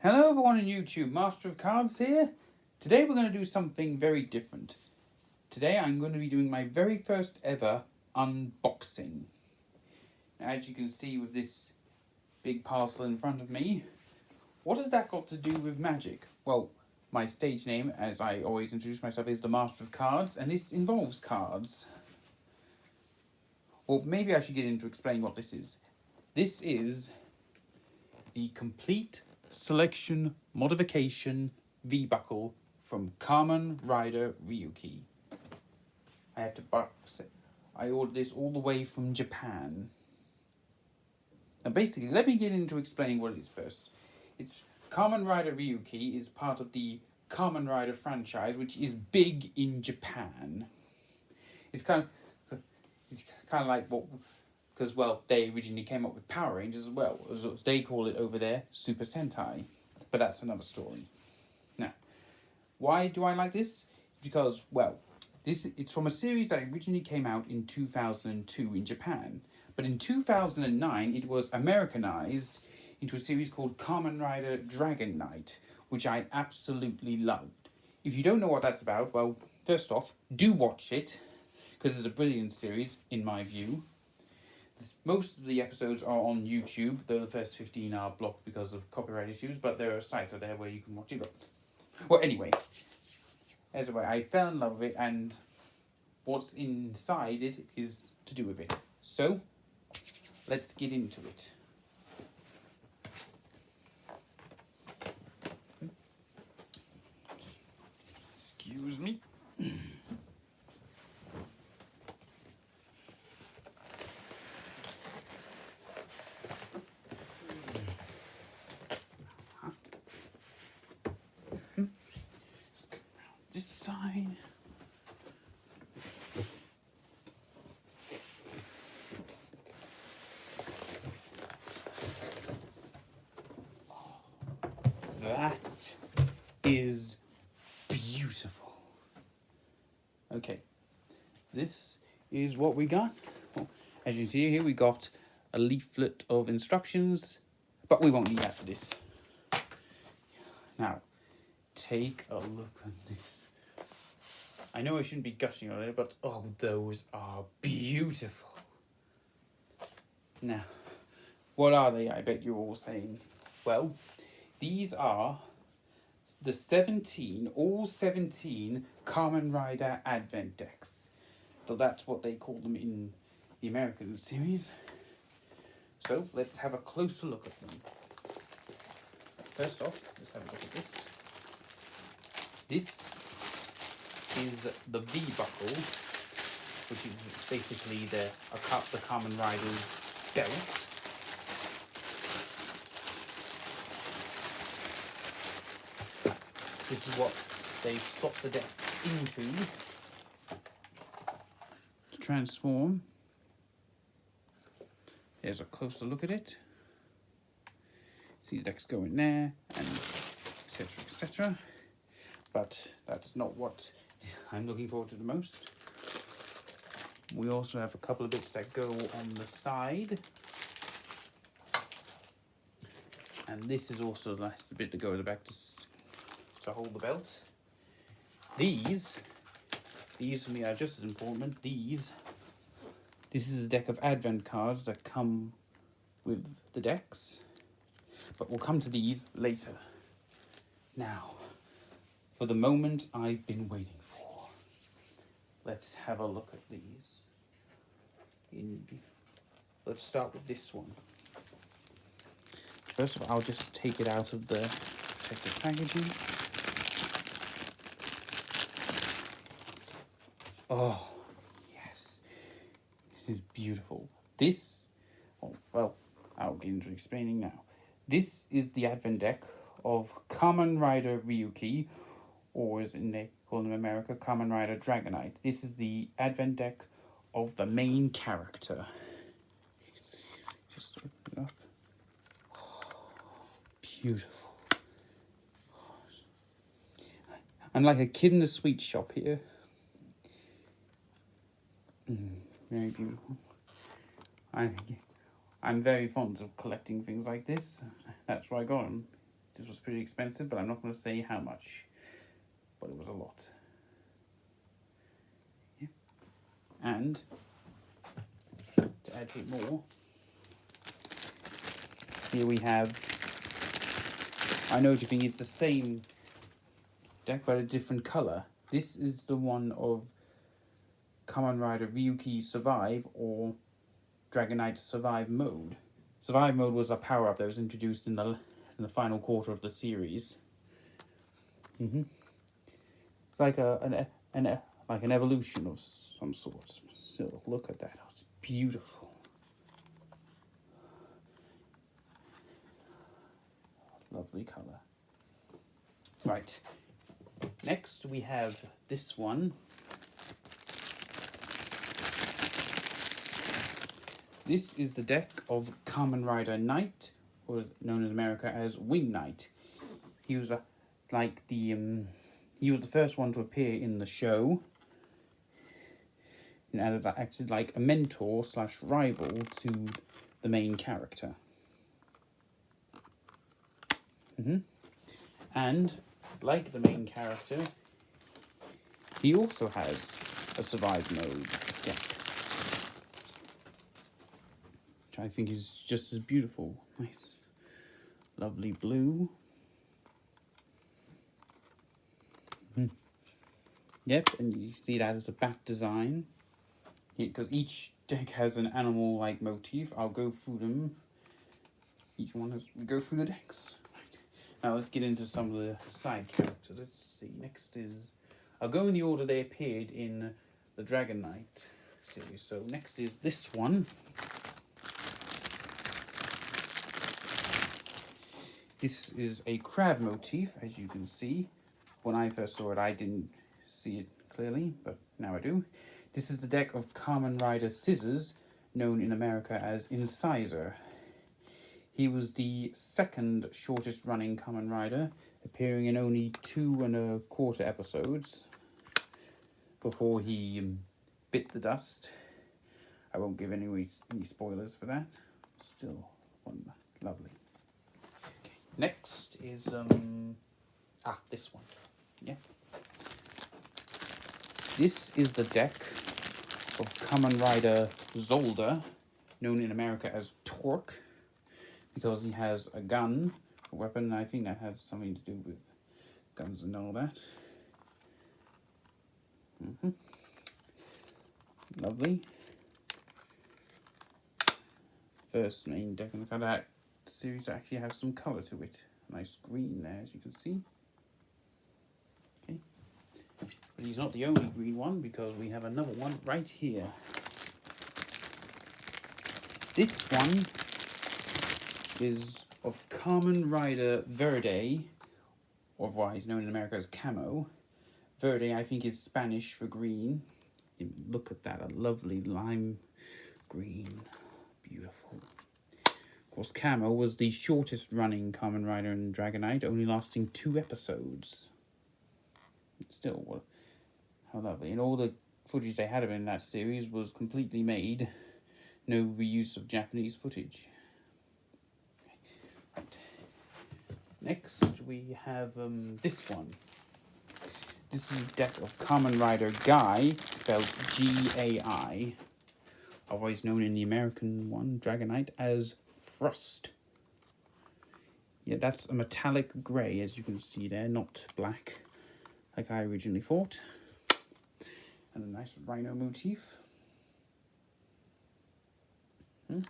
Hello everyone on YouTube, Master of Cards here. Today we're going to do something very different. Today I'm going to be doing my very first ever unboxing. Now, as you can see with this big parcel in front of me, what has that got to do with magic? Well, my stage name, as I always introduce myself, is the Master of Cards, and this involves cards. Well, maybe I should get into explaining what this is. This is the complete selection modification V-buckle from Kamen Rider Ryuki. I ordered this all the way from Japan. Now basically, let me get into explaining what it is first. It's Kamen Rider Ryuki is part of the Kamen Rider franchise, which is big in Japan. It's kind of like what, because well, they originally came up with Power Rangers as well. As they call it over there, Super Sentai. But that's another story. Now, why do I like this? Because, well, it's from a series that originally came out in 2002 in Japan. But in 2009, it was Americanized into a series called Kamen Rider Dragon Knight, which I absolutely loved. If you don't know what that's about, well, first off, do watch it, because it's a brilliant series, in my view. Most of the episodes are on YouTube, though the first 15 are blocked because of copyright issues, but there are sites out there where you can watch it. Well, anyway, as a way, I fell in love with it, and what's inside it is to do with it. So, let's get into it. Excuse me. This side. That is beautiful. Okay, this is what we got. Well, as you can see here, we got a leaflet of instructions, but we won't need that for this. Now, take a look at this. I know I shouldn't be gushing on it, but oh, those are beautiful. Now, what are they? I bet you're all saying. Well, these are the all 17 Kamen Rider Advent decks. So that's what they call them in the American series. So let's have a closer look at them. First off, let's have a look at this. This is the V-buckle, which is basically the Kamen Rider's belt. This is what they slot the deck into to transform. Here's a closer look at it. See the decks go in there, and etc, etc. But that's not what I'm looking forward to the most. We also have a couple of bits that go on the side. And this is also the bit that go at the back to hold the belt. These for me are just as important. This is a deck of Advent cards that come with the decks. But we'll come to these later. Now, for the moment I've been waiting for. Let's have a look at these. Let's start with this one. First of all, I'll just take it out of the protective packaging. Oh, yes. This is beautiful. I'll get into explaining now. This is the Advent deck of Kamen Rider Ryuki, or as they call them in America, Kamen Rider Dragon Knight. This is the Advent deck of the main character. Just open it up. Oh, beautiful. I'm like a kid in a sweet shop here. Very beautiful. I'm very fond of collecting things like this. That's why I got them. This was pretty expensive, but I'm not going to say how much. But it was a lot. Yeah. And to add to it more, here we have, I know you think it's the same deck but a different colour. This is the one of Kamen Rider Ryuki Survive or Dragon Knight Survive mode. Survive mode was a power-up that was introduced in the final quarter of the series. It's like an evolution of some sort. So look at that, it's beautiful. Lovely colour. Right. Next we have this one. This is the deck of Kamen Rider Knight, or known in America as Wing Knight. He was he was the first one to appear in the show, and acted like a mentor / rival to the main character. And like the main character, he also has a survive mode deck, which I think is just as beautiful. Nice, lovely blue. Yep, and you see that as a bat design, because each deck has an animal-like motif. I'll go through them. Each one we go through the decks. Right. Now let's get into some of the side characters. Let's see. Next is, I'll go in the order they appeared in the Dragon Knight series. So next is this one. This is a crab motif, as you can see. When I first saw it, I didn't see it clearly, but now I do. This is the deck of Kamen Rider Scissors, known in America as Incisor. He was the second shortest running Kamen Rider, appearing in only 2¼ episodes before he bit the dust. I won't give any spoilers for that. Still lovely. Okay. Next is this one. Yeah. This is the deck of Kamen Rider Zolder, known in America as Torque, because he has a gun, a weapon, and I think that has something to do with guns and all that. Lovely. First main deck, and look at that. The series actually has some colour to it. Nice green there, as you can see. But he's not the only green one, because we have another one right here. This one is of Kamen Rider Verde, or otherwise known in America as Camo. Verde, I think, is Spanish for green. Look at that, a lovely lime green. Beautiful. Of course, Camo was the shortest running Kamen Rider in Dragon Knight, only lasting 2 episodes. Still, how lovely. And all the footage they had of him in that series was completely made. No reuse of Japanese footage. Okay. Right. Next we have this one. This is a deck of Kamen Rider Guy, spelled G-A-I. Otherwise known in the American one, Dragon Knight, as Frost. Yeah, that's a metallic grey, as you can see there, not black, like I originally thought. And a nice rhino motif. Now,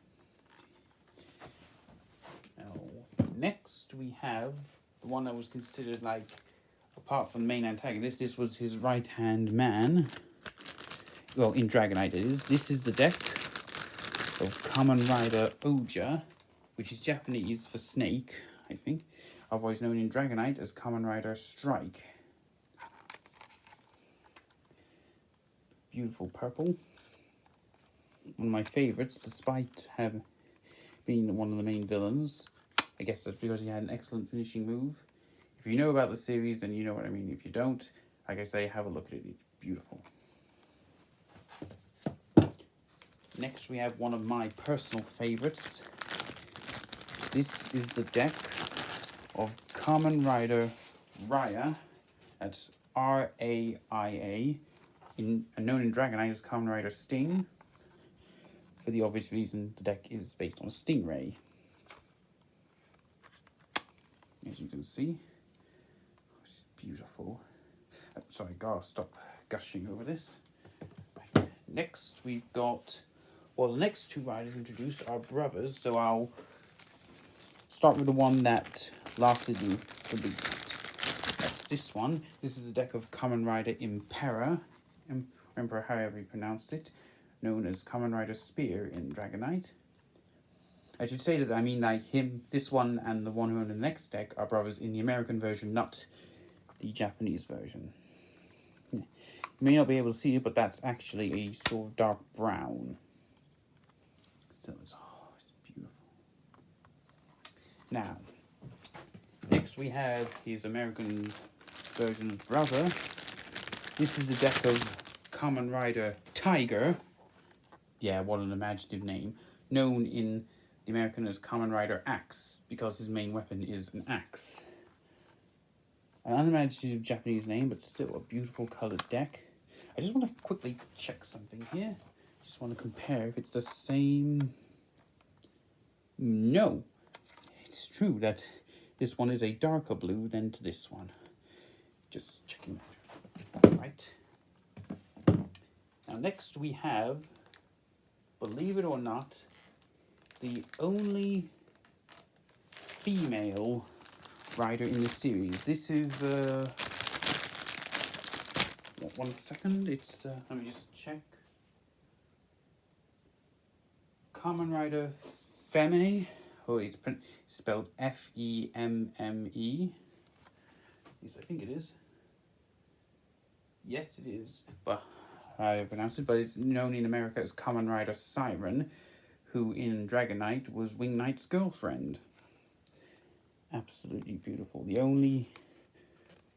next we have the one that was considered, like, apart from the main antagonist, this was his right-hand man. Well, in Dragon Knight it is. This is the deck of Kamen Rider Oja, which is Japanese for snake, I think. Otherwise known in Dragon Knight as Kamen Rider Strike. Beautiful purple. One of my favourites, despite being one of the main villains. I guess that's because he had an excellent finishing move. If you know about the series, then you know what I mean. If you don't, like I say, have a look at it. It's beautiful. Next, we have one of my personal favourites. This is the deck of Kamen Rider Raya, that's Raia, known in Dragon Knight as Kamen Rider Sting. For the obvious reason, the deck is based on a stingray. As you can see, it's beautiful. Sorry, gotta stop gushing over this. Right. Next, we've got, well, the next two riders introduced are brothers, so I'll start with the one that lasted the least. That's this one. This is a deck of Kamen Rider Emperor, however you pronounce it, known as Kamen Rider Spear in Dragon Knight. I should say that I mean like him, this one and the one who in the next deck are brothers in the American version, not the Japanese version. You may not be able to see it, but that's actually a sort of dark brown. So it's beautiful. Now, next we have his American version brother. This is the deck of Kamen Rider Tiger. Yeah, what an imaginative name. Known in the American as Kamen Rider Axe, because his main weapon is an axe. An unimaginative Japanese name, but still a beautiful coloured deck. I just want to quickly check something here. Just want to compare if it's the same. No. It's true that this one is a darker blue than to this one. Just checking that. Right. Now next we have, believe it or not, the only female rider in the series. This is, 1 second, it's, let me just check. Kamen Rider Femme. Oh, it's spelled F-E-M-M-E. Yes, I think it is. Yes, it is. But I pronounce it, but it's known in America as Kamen Rider Siren, who in Dragon Knight was Wing Knight's girlfriend. Absolutely beautiful. The only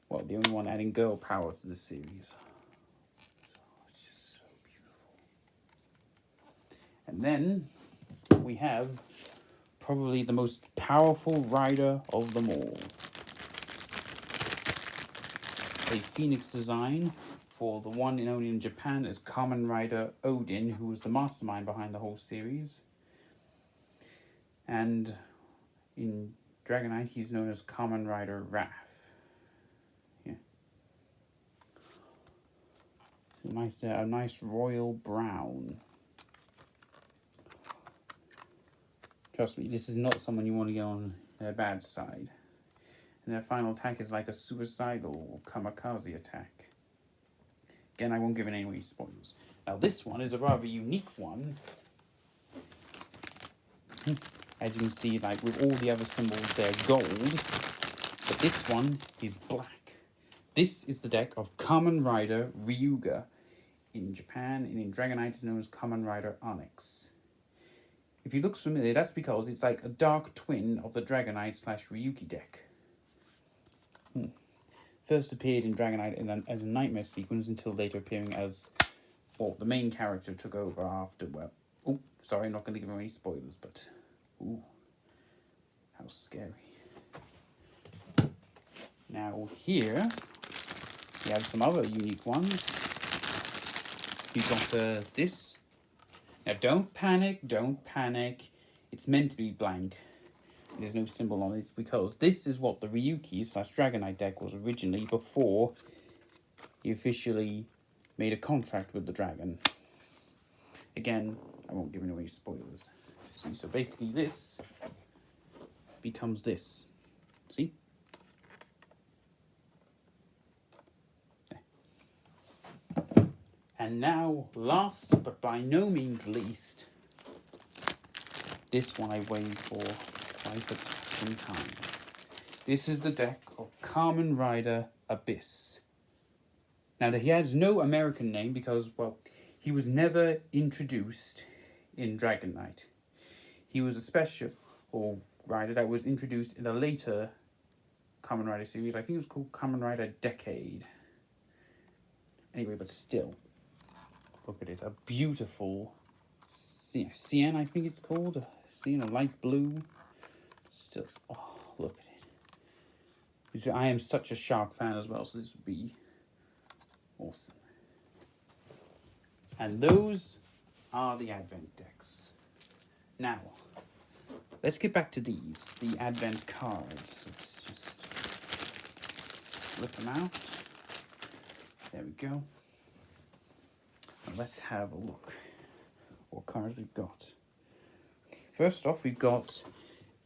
one adding girl power to the series. Oh, it's just so beautiful. And then we have probably the most powerful rider of them all. A Phoenix design for the one known in Japan as Kamen Rider Odin, who was the mastermind behind the whole series. And in Dragon Knight, he's known as Kamen Rider Wrath. Yeah. A nice royal brown. Trust me, this is not someone you want to get on their bad side. And their final attack is like a suicidal or kamikaze attack. Again, I won't give any spoilers. Now this one is a rather unique one. As you can see, like with all the other symbols, they're gold, but this one is black. This is the deck of Kamen Rider Ryuki in Japan, and in Dragon Knight it's known as Kamen Rider Onyx. If you look familiar, that's because it's like a dark twin of the Dragon Knight / Ryuki deck. First appeared in Dragon Knight as a nightmare sequence until later appearing as, well, the main character took over after, well, oh, sorry, I'm not going to give any spoilers, but, ooh, how scary. Now here, we have some other unique ones. You've got this. Now don't panic, it's meant to be blank. There's no symbol on it because this is what the Ryuki / Dragon Knight deck was originally before he officially made a contract with the dragon. Again, I won't give any spoilers. See, so basically this becomes this. See? And now, last but by no means least, this one I waited for quite some time. This is the deck of Kamen Rider Abyss. Now, he has no American name because, well, he was never introduced in Dragon Knight. He was a special rider that was introduced in a later Kamen Rider series. I think it was called Kamen Rider Decade. Anyway, but still, look at it. A beautiful cyan, I think it's called. A light blue. Still, oh, look at it. Which I am such a shark fan as well, so this would be awesome. And those are the Advent decks. Now, let's get back to these, the Advent cards. Let's just flip them out. There we go. And let's have a look what cards we've got. First off, we've got,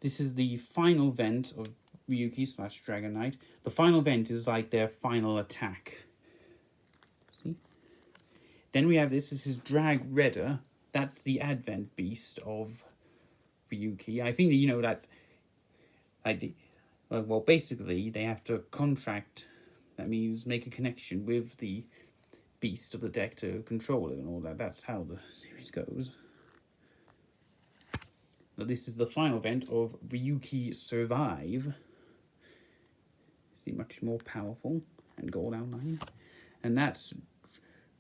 this is the final vent of Ryuki / Dragon Knight. The final vent is like their final attack. See? Then we have this is Drag Redder. That's the Advent Beast of Ryuki. I think, you know, that, like, well, basically, they have to contract, that means make a connection with the beast of the deck to control it and all that. That's how the series goes. Now, this is the final event of Ryuki Survive. See, much more powerful and gold outline. And that's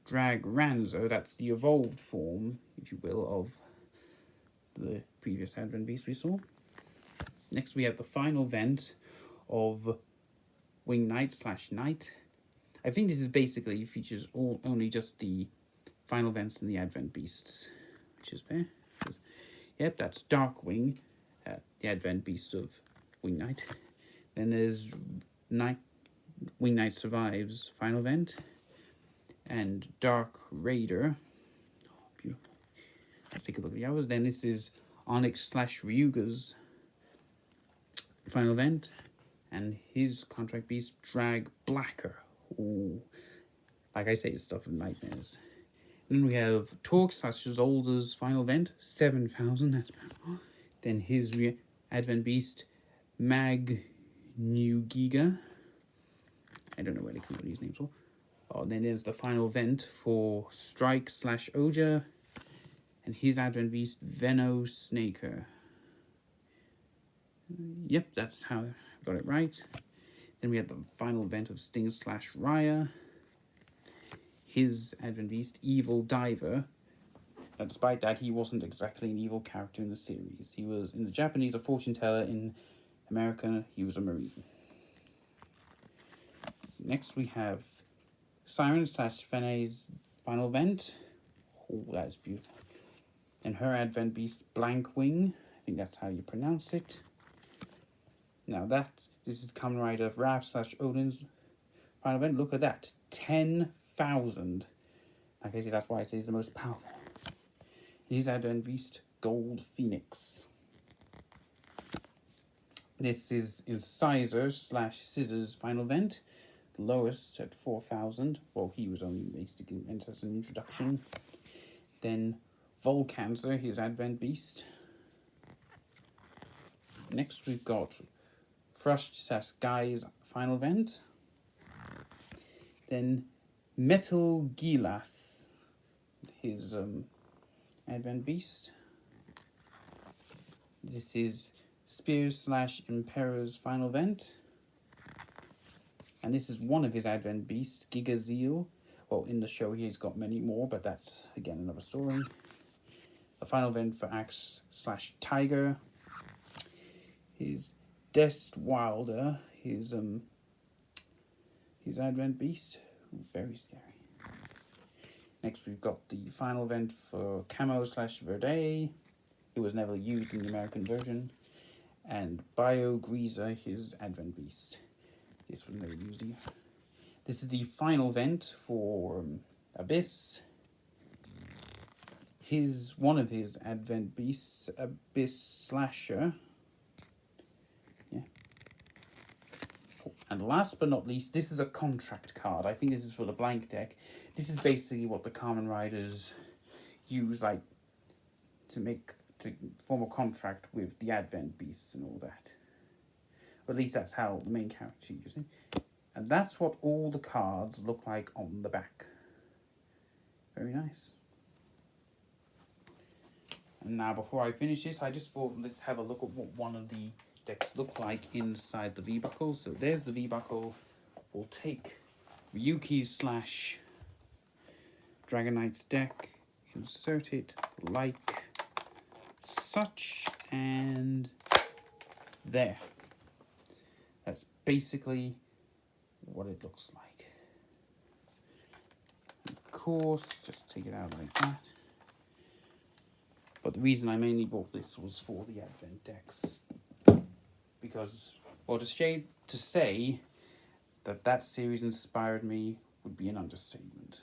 Drag Ranzo. That's the evolved form, if you will, of the previous Advent Beast we saw. Next, we have the final event of Wing Knight / Knight. I think this is basically features only just the final events and the Advent Beasts, which is fair. Yep, that's Darkwing, the Advent Beast of Wing Knight. Then there's Wing Knight Survives final event, and Dark Raider. Oh, beautiful. Let's take a look at the others. Then this is Onyx / Ryuga's final event, and his contract beast Drag Blacker. Ooh, like I say, it's stuff of nightmares. Then we have Torque / Zolder's final event, 7,000. That's then his Advent Beast Mag New Giga. I don't know where they come up with these names for. Oh, then there's the final event for Strike / Oja, and his Advent Beast Veno Snaker. Yep, that's how I got it right. Then we have the final event of Sting / Raya. His Advent Beast, Evil Diver. Now, despite that, he wasn't exactly an evil character in the series. He was, in the Japanese, a fortune teller. In America, he was a marine. Next, we have Siren / Fene's final event. Oh, that is beautiful. And her Advent Beast, Blankwing. I think that's how you pronounce it. Now this is Kamen Rider Rav / Odin's final event. Look at that. 10,000. Like I say, that's why I say he's the most powerful. His Advent Beast, Gold Phoenix. This is Incisor / Scissors final event. The lowest at 4,000. Well, he was only basically meant as an introduction. Then Volcancer, his Advent Beast. Next we've got Frost / Guy's final event. Then Metal Gilas, his Advent Beast. This is Spears / Emperor's final event. And this is one of his Advent Beasts, Gigazeal. Well, in the show he's got many more, but that's, again, another story. The final event for Axe / Tiger. His Dest Wilder, his Advent Beast. Ooh, very scary. Next we've got the final event for Camo / Verde. It was never used in the American version. And Bio Greaser, his Advent Beast. This was never used either. This is the final event for Abyss. One of his Advent Beasts, Abyss Slasher. Yeah. And last but not least, this is a contract card. I think this is for the blank deck. This is basically what the Kamen Riders use, like, to form a contract with the Advent Beasts and all that. Or at least that's how the main character uses it. And that's what all the cards look like on the back. Very nice. And now, before I finish this, I just thought let's have a look at what one of the decks look like inside the V-Buckle. So there's the V-Buckle. We'll take Ryuki's / Dragon Knight's deck, insert it like such, and there. That's basically what it looks like. Of course, just take it out like that. But the reason I mainly bought this was for the Advent decks. Because, well, to say that that series inspired me would be an understatement.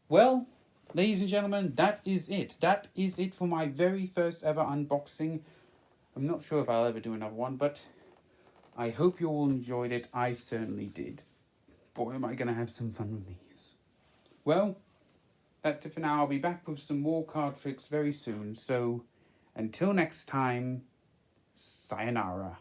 Well, ladies and gentlemen, that is it. That is it for my very first ever unboxing. I'm not sure if I'll ever do another one, but I hope you all enjoyed it. I certainly did. Boy, am I going to have some fun with these. Well, that's it for now. I'll be back with some more card tricks very soon. So, until next time, sayonara.